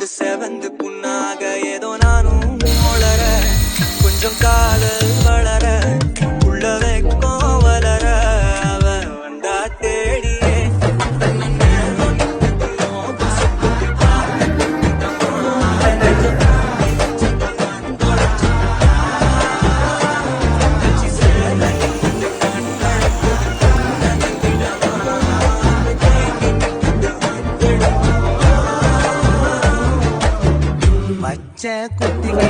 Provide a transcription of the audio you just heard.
வந்து செவந்து புண்ணாக ஏதோ நானும் வளர கொஞ்சம் காதல் வளர உள்ள வைக்கும் வளர அவ வந்தா தேடியே பச்சை குத்திக்கு